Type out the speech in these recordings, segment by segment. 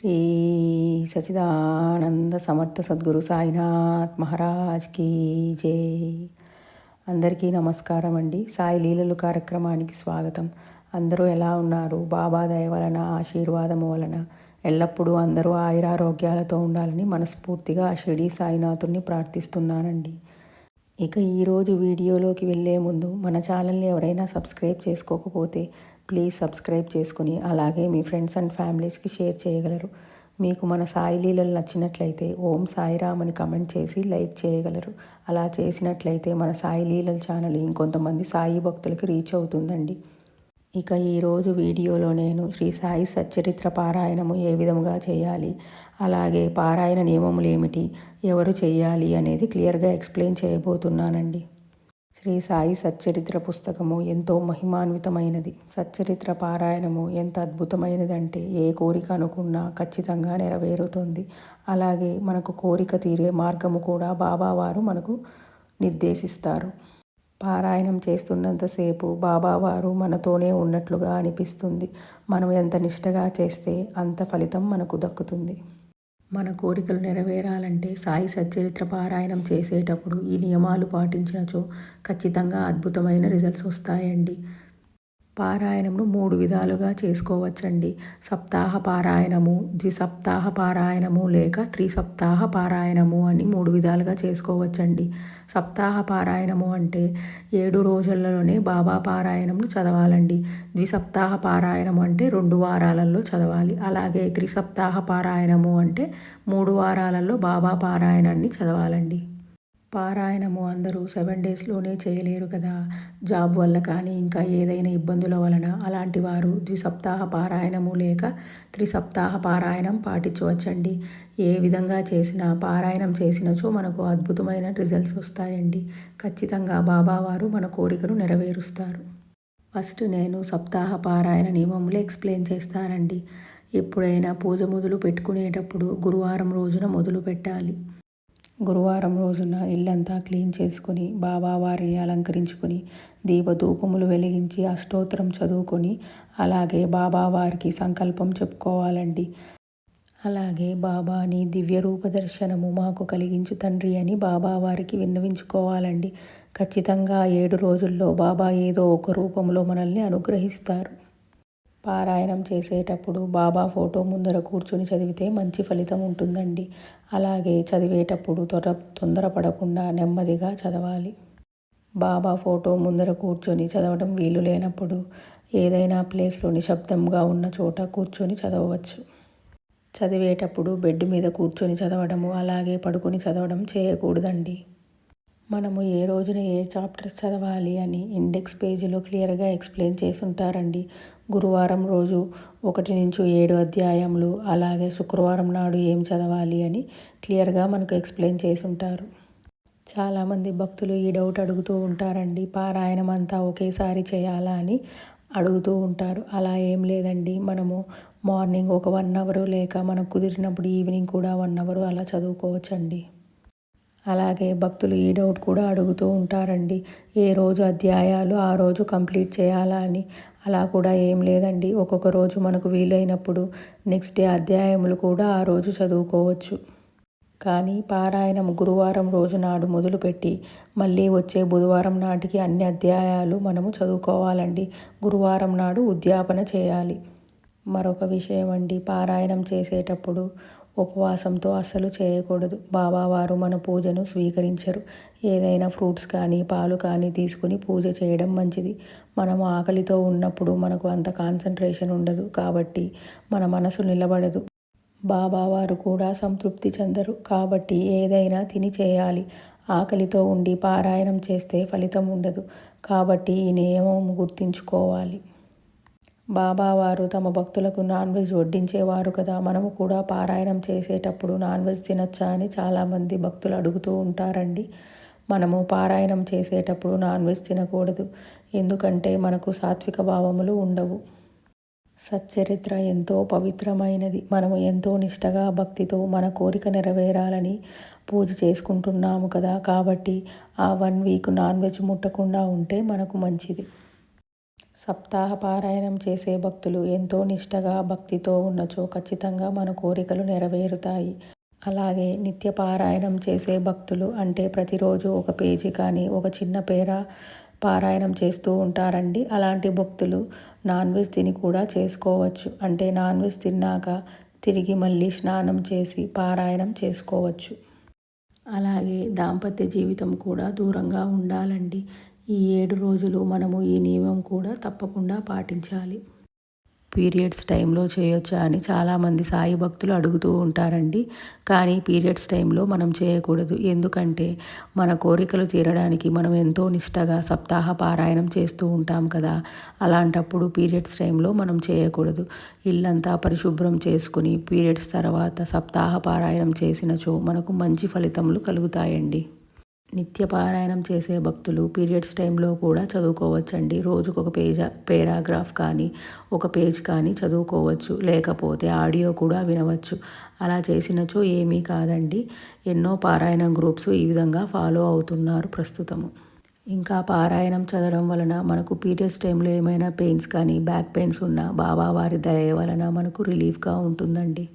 శ్రీ సచిదానంద సమర్థ సద్గురు సాయినాథ్ మహారాజ్కి జై. అందరికీ నమస్కారం అండి. సాయి లీలలు కార్యక్రమానికి స్వాగతం. అందరూ ఎలా ఉన్నారు? బాబా దయ వలన, ఆశీర్వాదము వలన ఎల్లప్పుడూ అందరూ ఆయురారోగ్యాలతో ఉండాలని మనస్ఫూర్తిగా షిరిడి సాయినాథుని ప్రార్థిస్తున్నానండి. ఇక ఈరోజు వీడియోలోకి వెళ్ళే ముందు మన ఛానల్ని ఎవరైనా సబ్స్క్రైబ్ చేసుకోకపోతే ప్లీజ్ సబ్స్క్రైబ్ చేసుకుని అలాగే మీ ఫ్రెండ్స్ అండ్ ఫ్యామిలీస్కి షేర్ చేయగలరు. మీకు మన సాయి లీలలు నచ్చినట్లయితే ఓం సాయిరామ్ అని కమెంట్ చేసి లైక్ చేయగలరు. అలా చేసినట్లయితే మన సాయి లీలల ఛానల్ ఇంకొంతమంది సాయి భక్తులకి రీచ్ అవుతుందండి. ఇక ఈరోజు వీడియోలో నేను శ్రీ సాయి సచ్చరిత్ర పారాయణము ఏ విధముగా చేయాలి, అలాగే పారాయణ నియమములు ఏమిటి, ఎవరు చేయాలి అనేది క్లియర్గా ఎక్స్ప్లెయిన్ చేయబోతున్నానండి. శ్రీ సాయి సచ్చరిత్ర పుస్తకము ఎంతో మహిమాన్వితమైనది. సచ్చరిత్ర పారాయణము ఎంత అద్భుతమైనదంటే ఏ కోరిక అనుకున్నా ఖచ్చితంగా నెరవేరుతుంది. అలాగే మనకు కోరిక తీరే మార్గము కూడా బాబావారు మనకు నిర్దేశిస్తారు. పారాయణం చేస్తున్నంతసేపు బాబావారు మనతోనే ఉన్నట్లుగా అనిపిస్తుంది. మనం ఎంత నిష్టగా చేస్తే అంత ఫలితం మనకు దక్కుతుంది. మన కోరికలు నెరవేరాలంటే సాయి సచ్చరిత్ర పారాయణం చేసేటప్పుడు ఈ నియమాలు పాటించినచో ఖచ్చితంగా అద్భుతమైన రిజల్ట్స్ వస్తాయండి. పారాయణమును 3 విధాలుగా చేసుకోవచ్చండి. సప్తాహ పారాయణము, ద్విసప్తాహ పారాయణము లేక త్రిసప్తాహ పారాయణము అని 3 విధాలుగా చేసుకోవచ్చండి. సప్తాహ పారాయణము అంటే 7 రోజులలోనే బాబా పారాయణమును చదవాలండి. ద్విసప్తాహ పారాయణము అంటే 2 వారాలలో చదవాలి. అలాగే త్రిసప్తాహ పారాయణము అంటే 3 వారాలలో బాబా పారాయణాన్ని చదవాలండి. పారాయణము అందరూ 7 డేస్లోనే చేయలేరు కదా. జాబ్ వల్ల కానీ ఇంకా ఏదైనా ఇబ్బందుల వలన అలాంటి వారు ద్విసప్తాహ పారాయణము లేక త్రిసప్తాహ పారాయణం పాటించవచ్చండి. ఏ విధంగా చేసినా పారాయణం చేసినచో మనకు అద్భుతమైన రిజల్ట్స్ వస్తాయండి. ఖచ్చితంగా బాబావారు మన కోరికను నెరవేరుస్తారు. ఫస్ట్ నేను సప్తాహ పారాయణ నియమములు ఎక్స్ప్లెయిన్ చేస్తానండి. ఎప్పుడైనా పూజ మొదలు పెట్టుకునేటప్పుడు గురువారం రోజున మొదలు పెట్టాలి. గురువారం రోజున ఇల్లంతా క్లీన్ చేసుకొని బాబావారిని అలంకరించుకొని దీపధూపములు వెలిగించి అష్టోత్తరం చదువుకొని అలాగే బాబావారికి సంకల్పం చెప్పుకోవాలండి. అలాగే బాబా నీ దివ్య రూప దర్శనము మాకు కలిగించు తండ్రి అని బాబావారికి విన్నవించుకోవాలండి. ఖచ్చితంగా 7 రోజుల్లో బాబా ఏదో ఒక రూపంలో మనల్ని అనుగ్రహిస్తారు. పారాయణం చేసేటప్పుడు బాబా ఫోటో ముందర కూర్చొని చదివితే మంచి ఫలితం ఉంటుందండి. అలాగే చదివేటప్పుడు తొందరపడకుండా నెమ్మదిగా చదవాలి. బాబా ఫోటో ముందర కూర్చొని చదవడం వీలు లేనప్పుడు ఏదైనా ప్లేస్లో నిశ్శబ్దంగా ఉన్న చోట కూర్చొని చదవవచ్చు. చదివేటప్పుడు బెడ్ మీద కూర్చొని చదవడము అలాగే పడుకొని చదవడం చేయకూడదండి. మనము ఏ రోజున ఏ చాప్టర్స్ చదవాలి అని ఇండెక్స్ పేజీలో క్లియర్గా ఎక్స్ప్లెయిన్ చేసి ఉంటారండి. గురువారం రోజు 1 నుంచి 7 అధ్యాయములు, అలాగే శుక్రవారం నాడు ఏం చదవాలి అని క్లియర్గా మనకు ఎక్స్ప్లెయిన్ చేసి ఉంటారు. చాలామంది భక్తులు ఈ డౌట్ అడుగుతూ ఉంటారండి, పారాయణం అంతా ఒకేసారి చేయాలా అని అడుగుతూ ఉంటారు. అలా ఏం లేదండి. మనము మార్నింగ్ ఒక 1 అవర్ లేక మనకు కుదిరినప్పుడు ఈవినింగ్ కూడా 1 అవర్ అలా చదువుకోవచ్చండి. అలాగే భక్తులు ఈ డౌట్ కూడా అడుగుతూ ఉంటారండి, ఏ రోజు అధ్యాయాలు ఆ రోజు కంప్లీట్ చేయాలా అని. అలా కూడా ఏం లేదండి. ఒక్కొక్క రోజు మనకు వీలైనప్పుడు నెక్స్ట్ డే అధ్యాయములు కూడా ఆ రోజు చదువుకోవచ్చు. కానీ పారాయణం గురువారం రోజు నాడు మొదలుపెట్టి మళ్ళీ వచ్చే బుధవారం నాటికి అన్ని అధ్యాయాలు మనము చదువుకోవాలండి. గురువారం నాడు ఉద్యాపన చేయాలి. మరొక విషయం అండి, పారాయణం చేసేటప్పుడు ఉపవాసంతో అస్సలు చేయకూడదు. బాబావారు మన పూజను స్వీకరించరు. ఏదైనా ఫ్రూట్స్ కానీ పాలు కానీ తీసుకుని పూజ చేయడం మంచిది. మనం ఆకలితో ఉన్నప్పుడు మనకు అంత కాన్సన్ట్రేషన్ ఉండదు కాబట్టి మన మనసు నిలబడదు. బాబావారు కూడా సంతృప్తి చెందరు కాబట్టి ఏదైనా తిని చేయాలి. ఆకలితో ఉండి పారాయణం చేస్తే ఫలితం ఉండదు. కాబట్టి ఈ నియమం గుర్తుంచుకోవాలి. బాబావారు తమ భక్తులకు నాన్ వెజ్ వడ్డించేవారు కదా. మనము కూడా పారాయణం చేసేటప్పుడు నాన్ వెజ్ తినచ్చా అని చాలామంది భక్తులు అడుగుతూ ఉంటారండి. మనము పారాయణం చేసేటప్పుడు నాన్ వెజ్ తినకూడదు. ఎందుకంటే మనకు సాత్విక భావములు ఉండవు. సచ్చరిత్ర ఎంతో పవిత్రమైనది. మనము ఎంతో నిష్టగా భక్తితో మన కోరిక నెరవేరాలని పూజ చేసుకుంటున్నాము కదా. కాబట్టి ఆ 1 వీక్ నాన్ వెజ్ ముట్టకుండా ఉంటే మనకు మంచిది. సప్తాహ పారాయణం చేసే భక్తులు ఎంతో నిష్టగా భక్తితో ఉన్నచో ఖచ్చితంగా మన కోరికలు నెరవేరుతాయి. అలాగే నిత్య పారాయణం చేసే భక్తులు అంటే ప్రతిరోజు ఒక పేజీ కానీ ఒక చిన్న పేర పారాయణం చేస్తూ ఉంటారండి. అలాంటి భక్తులు నాన్ వెజ్ తిని కూడా చేసుకోవచ్చు. అంటే నాన్ వెజ్ తిన్నాక తిరిగి మళ్ళీ స్నానం చేసి పారాయణం చేసుకోవచ్చు. అలాగే దాంపత్య జీవితం కూడా దూరంగా ఉండాలండి. ఈ 7 రోజులు మనము ఈ నియమం కూడా తప్పకుండా పాటించాలి. పీరియడ్స్ టైంలో చేయొచ్చా అని చాలామంది సాయి భక్తులు అడుగుతూ ఉంటారండి. కానీ పీరియడ్స్ టైంలో మనం చేయకూడదు. ఎందుకంటే మన కోరికలు తీరడానికి మనం ఎంతో నిష్టగా సప్తాహ పారాయణం చేస్తూ ఉంటాం కదా. అలాంటప్పుడు పీరియడ్స్ టైంలో మనం చేయకూడదు. ఇల్లంతా పరిశుభ్రం చేసుకుని పీరియడ్స్ తర్వాత సప్తాహ పారాయణం చేసినచో మనకు మంచి ఫలితములు కలుగుతాయండి. నిత్య పారాయణం చేసే భక్తులు పీరియడ్స్ టైంలో కూడా చదువుకోవచ్చండి. రోజుకొక పేరాగ్రాఫ్ కానీ ఒక పేజ్ కానీ చదువుకోవచ్చు. లేకపోతే ఆడియో కూడా వినవచ్చు. అలా చేసినచో ఏమీ కాదండి. ఎన్నో పారాయణం గ్రూప్స్ ఈ విధంగా ఫాలో అవుతున్నారు ప్రస్తుతము. ఇంకా పారాయణం చదవడం వలన మనకు పీరియడ్స్ టైంలో ఏమైనా పెయిన్స్ కానీ బ్యాక్ పెయిన్స్ ఉన్నా బాబావారి దయ వలన మనకు రిలీఫ్గా ఉంటుందండి.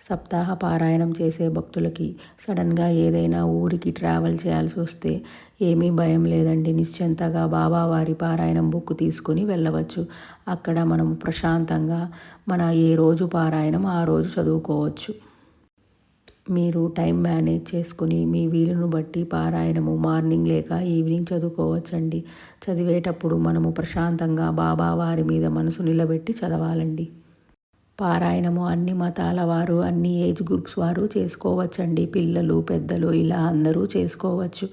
సప్తాహ పారాయణం చేసే భక్తులకి సడన్గా ఏదైనా ఊరికి ట్రావెల్ చేయాల్సి వస్తే ఏమీ భయం లేదండి. నిశ్చింతగా బాబావారి పారాయణం బుక్ తీసుకొని వెళ్ళవచ్చు. అక్కడ మనం ప్రశాంతంగా మన ఏ రోజు పారాయణం ఆ రోజు చదువుకోవచ్చు. మీరు టైం మేనేజ్ చేసుకుని మీ వీలును బట్టి పారాయణము మార్నింగ్ లేక ఈవినింగ్ చదువుకోవచ్చండి. చదివేటప్పుడు మనము ప్రశాంతంగా బాబావారి మీద మనసు నిలబెట్టి చదవాలండి. పారాయణము అన్ని మతాల వారు అన్ని ఏజ్ గ్రూప్స్ వారు చేసుకోవచ్చండి. పిల్లలు పెద్దలు ఇలా అందరూ చేసుకోవచ్చు.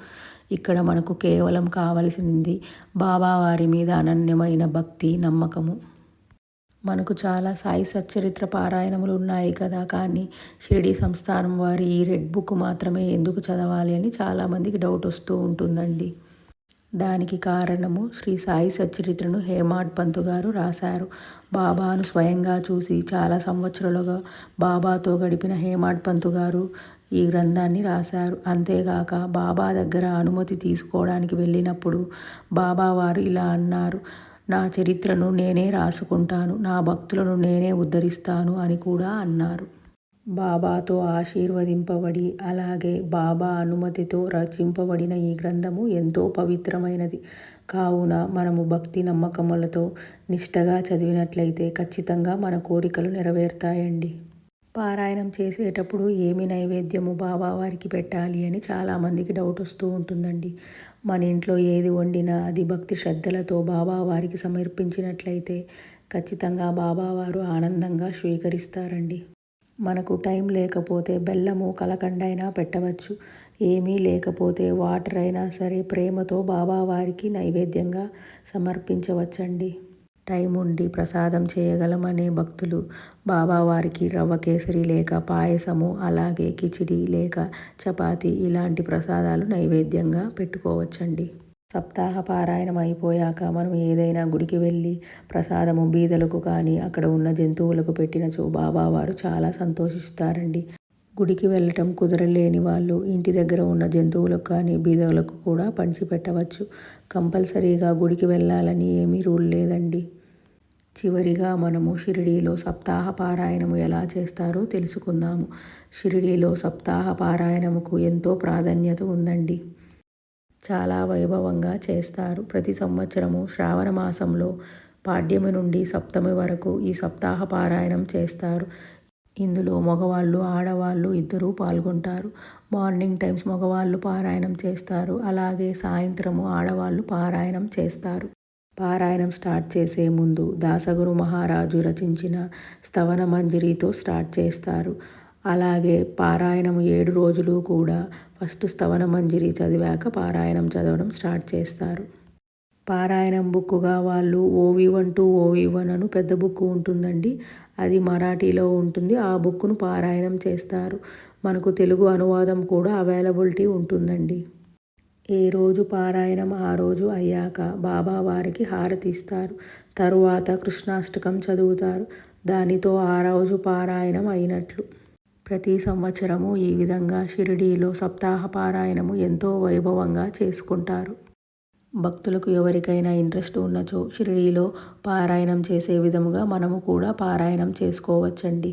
ఇక్కడ మనకు కేవలం కావలసింది బాబావారి మీద అనన్యమైన భక్తి నమ్మకము. మనకు చాలా సాయి సచ్చరిత్ర పారాయణములు ఉన్నాయి కదా. కానీ షిరిడి సంస్థానం వారి ఈ రెడ్ బుక్ మాత్రమే ఎందుకు చదవాలి అని చాలామందికి డౌట్ వస్తూ ఉంటుందండి. దానికి కారణము శ్రీ సాయి సచ్చరిత్రను హేమాడ్ పంతు గారు రాశారు. బాబాను స్వయంగా చూసి చాలా సంవత్సరాలుగా బాబాతో గడిపిన హేమాడ్ పంతు గారు ఈ గ్రంథాన్ని రాశారు. అంతేగాక బాబా దగ్గర అనుమతి తీసుకోవడానికి వెళ్ళినప్పుడు బాబావారు ఇలా అన్నారు, నా చరిత్రను నేనే రాసుకుంటాను, నా భక్తులను నేనే ఉద్ధరిస్తాను అని కూడా అన్నారు. బాబాతో ఆశీర్వదింపబడి అలాగే బాబా అనుమతితో రచింపబడిన ఈ గ్రంథము ఎంతో పవిత్రమైనది. కావున మనము భక్తి నమ్మకములతో నిష్టగా చదివినట్లయితే ఖచ్చితంగా మన కోరికలు నెరవేరుతాయండి. పారాయణం చేసేటప్పుడు ఏమి నైవేద్యము బాబావారికి పెట్టాలి అని చాలామందికి డౌట్ వస్తూ ఉంటుందండి. మన ఇంట్లో ఏది వండినా అది భక్తి శ్రద్ధలతో బాబావారికి సమర్పించినట్లయితే ఖచ్చితంగా బాబావారు ఆనందంగా స్వీకరిస్తారండి. మనకు టైం లేకపోతే బెల్లము కలకండ అయినా పెట్టవచ్చు. ఏమీ లేకపోతే వాటర్ అయినా సరే ప్రేమతో బాబావారికి నైవేద్యంగా సమర్పించవచ్చండి. టైం ఉండి ప్రసాదం చేయగలమనే భక్తులు బాబావారికి రవ్వ కేసరి లేక పాయసము అలాగే కిచిడి లేక చపాతీ ఇలాంటి ప్రసాదాలు నైవేద్యంగా పెట్టుకోవచ్చండి. సప్తాహ పారాయణం అయిపోయాక మనం ఏదైనా గుడికి వెళ్ళి ప్రసాదము బీదలకు కానీ అక్కడ ఉన్న జంతువులకు పెట్టినచో బాబావారు చాలా సంతోషిస్తారండి. గుడికి వెళ్ళటం కుదరలేని వాళ్ళు ఇంటి దగ్గర ఉన్న జంతువులకు కానీ బీదలకు కూడా పంచిపెట్టవచ్చు. కంపల్సరీగా గుడికి వెళ్ళాలని ఏమీ రూల్ లేదండి. చివరిగా మనము షిరిడీలో సప్తాహ పారాయణము ఎలా చేస్తారో తెలుసుకుందాము. షిరిడీలో సప్తాహ పారాయణముకు ఎంతో ప్రాధాన్యత ఉందండి. చాలా వైభవంగా చేస్తారు. ప్రతి సంవత్సరము శ్రావణ మాసంలో పాడ్యమి నుండి సప్తమి వరకు ఈ సప్తాహ పారాయణం చేస్తారు. ఇందులో మగవాళ్ళు ఆడవాళ్ళు ఇద్దరూ పాల్గొంటారు. మార్నింగ్ టైమ్స్ మగవాళ్ళు పారాయణం చేస్తారు. అలాగే సాయంత్రము ఆడవాళ్ళు పారాయణం చేస్తారు. పారాయణం స్టార్ట్ చేసే ముందు దాసగురు మహారాజు రచించిన స్తవన మంజరితో స్టార్ట్ చేస్తారు. అలాగే పారాయణము 7 రోజులు కూడా ఫస్ట్ స్తవన మంజరి చదివాక పారాయణం చదవడం స్టార్ట్ చేస్తారు. పారాయణం బుక్కుగా వాళ్ళు OV1 to OV1 అను పెద్ద బుక్ ఉంటుందండి. అది మరాఠీలో ఉంటుంది. ఆ బుక్ను పారాయణం చేస్తారు. మనకు తెలుగు అనువాదం కూడా అవైలబిలిటీ ఉంటుందండి. ఏ రోజు పారాయణం ఆ రోజు అయ్యాక బాబావారికి హారతి ఇస్తారు. తరువాత కృష్ణాష్టకం చదువుతారు. దానితో ఆ రోజు పారాయణం అయినట్లు. ప్రతి సంవత్సరము ఈ విధంగా షిరిడీలో సప్తాహ పారాయణము ఎంతో వైభవంగా చేసుకుంటారు. భక్తులకు ఎవరికైనా ఇంట్రెస్ట్ ఉన్నచో షిరిడీలో పారాయణం చేసే విధముగా మనము కూడా పారాయణం చేసుకోవచ్చండి.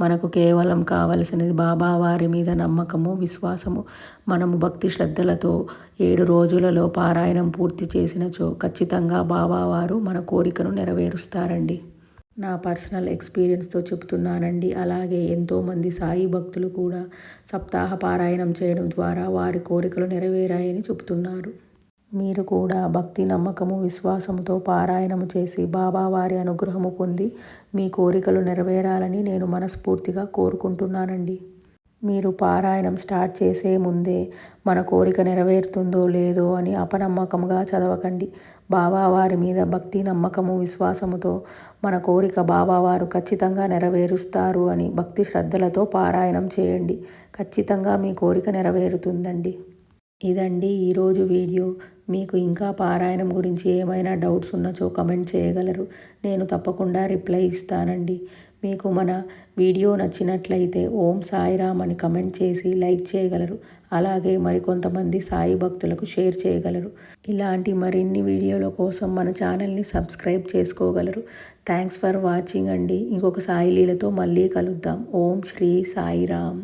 మనకు కేవలం కావలసినది బాబా వారి మీద నమ్మకము, విశ్వాసము. మనము భక్తి శ్రద్ధలతో 7 రోజులలో పారాయణం పూర్తి చేసినచో ఖచ్చితంగా బాబావారు మన కోరికను నెరవేరుస్తారండి. నా పర్సనల్ ఎక్స్పీరియన్స్తో చెప్తున్నానండి. అలాగే ఎంతోమంది సాయి భక్తులు కూడా సప్తాహ పారాయణం చేయడం ద్వారా వారి కోరికలు నెరవేరాయని చెబుతున్నారు. మీరు కూడా భక్తి, నమ్మకము, విశ్వాసముతో పారాయణము చేసి బాబావారి అనుగ్రహము పొంది మీ కోరికలు నెరవేరాలని నేను మనస్ఫూర్తిగా కోరుకుంటున్నానండి. మీరు పారాయణం స్టార్ట్ చేసే ముందే మన కోరిక నెరవేరుతుందో లేదో అని అపనమ్మకంగా చదవకండి. బాబావారి మీద భక్తి, నమ్మకము, విశ్వాసముతో మన కోరిక బాబావారు ఖచ్చితంగా నెరవేరుస్తారు అని భక్తి శ్రద్ధలతో పారాయణం చేయండి. ఖచ్చితంగా మీ కోరిక నెరవేరుతుందండి. ఇదండి ఈరోజు వీడియో. మీకు ఇంకా పారాయణం గురించి ఏమైనా డౌట్స్ ఉన్నచో కమెంట్ చేయగలరు. నేను తప్పకుండా రిప్లై ఇస్తానండి. మీకు మన వీడియో నచ్చినట్లయితే ఓం సాయిరామ్ అని కమెంట్ చేసి లైక్ చేయగలరు. అలాగే మరికొంతమంది సాయి భక్తులకు షేర్ చేయగలరు. ఇలాంటి మరిన్ని వీడియోల కోసం మన ఛానల్ని సబ్స్క్రైబ్ చేసుకోగలరు. థ్యాంక్స్ ఫర్ వాచింగ్ అండి. ఇంకొక సాయి లీలతో మళ్ళీ కలుద్దాం. ఓం శ్రీ సాయిరామ్.